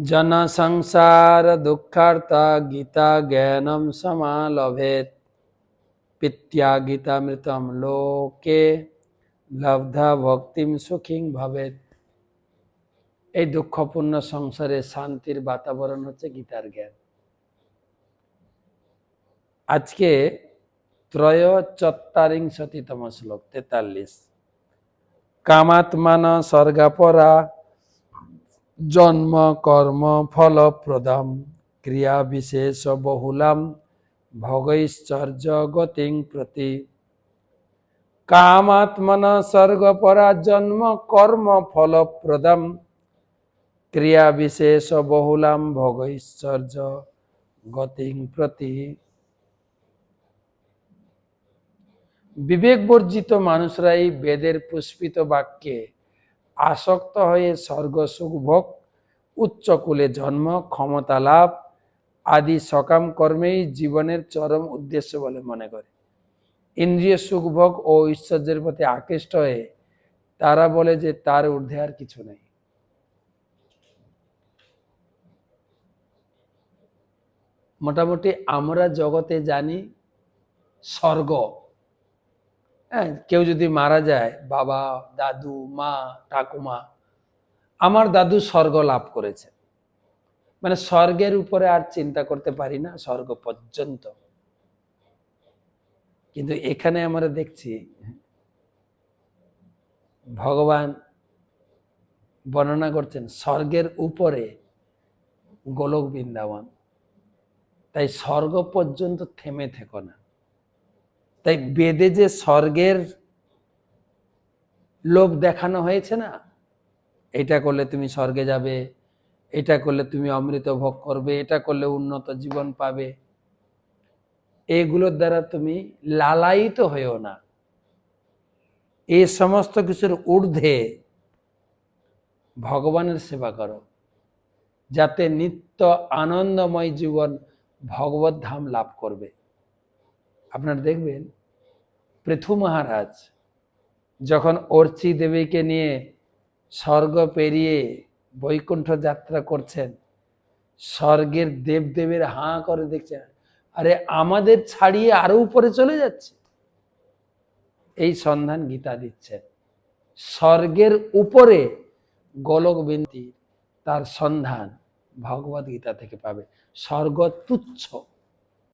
जन संसार दुःखार्ता गीता ज्ञानम समालभेत पित्या गीतामृतम लोके लब्धा भक्तिम सुखिं भवेत। এই দুঃখপূর্ণ সংসারে শান্তির বাতাবরণ হচ্ছে গীতার জ্ঞান। আজকে ত্রয়োচত্বারিংশতিতম শ্লোক 43। কামাত্মান স্বর্গাপরা জন্ম কর্ম ফলপ্রদম ক্রিয়া বিশেষ বহুলাম ভগৈশ্চর্য গতিং প্রতি। কামাত্মন স্বর্গপরা জন্ম কর্ম ফলপ্রদম ক্রিয়া বিশেষ বহুলাম ভগৈশ্চর্য গতিং প্রতি। বিবেক বর্জিত মানুষরাই বেদের পুষ্পিত বাক্যে আসক্ত হয়ে স্বর্গ সুখ ভোগ, উচ্চকুলে জন্ম, ক্ষমতা লাভ আদি সকাম কর্মেই জীবনের চরম উদ্দেশ্য বলে মনে করে। ইন্দ্রিয় সুখ ভোগ ও ঐশ্বর্যের প্রতি আকৃষ্ট হয়ে তারা বলে যে তার ঊর্ধ্বে আর কিছু নেই। মোটামুটি আমরা জগতে জানি স্বর্গ। হ্যাঁ, কেউ যদি মারা যায়, বাবা, দাদু, মা, ঠাকুমা, আমার দাদু স্বর্গ লাভ করেছে, মানে স্বর্গের উপরে আর চিন্তা করতে পারি না, স্বর্গ পর্যন্ত। কিন্তু এখানে আমরা দেখছি ভগবান বর্ণনা করছেন স্বর্গের উপরে গোলক বৃন্দাবন। তাই স্বর্গ পর্যন্ত থেমে থেকো না। তাই বেদে যে স্বর্গের লোভ দেখানো হয়েছে না, এটা করলে তুমি স্বর্গে যাবে, এটা করলে তুমি অমৃত ভোগ করবে, এটা করলে উন্নত জীবন পাবে, এগুলোর দ্বারা তুমি লালায়িত হয়েও না। এই সমস্ত কিছুর ঊর্ধ্বে ভগবানের সেবা করো, যাতে নিত্য আনন্দময় জীবন ভগবত ধাম লাভ করবে। আপনারা দেখবেন পৃথু মহারাজ যখন অর্চি দেবীকে নিয়ে স্বর্গ পেরিয়ে বৈকুণ্ঠ যাত্রা করছেন, স্বর্গের দেবদেবের হাঁ করে দেখছেন, আরে আমাদের ছাড়িয়ে আরো উপরে চলে যাচ্ছে। এই সন্ধান গীতা দিচ্ছে। স্বর্গের উপরে গোলক বিন্তি, তার সন্ধান ভগবত গীতা থেকে পাবে। স্বর্গ তুচ্ছ।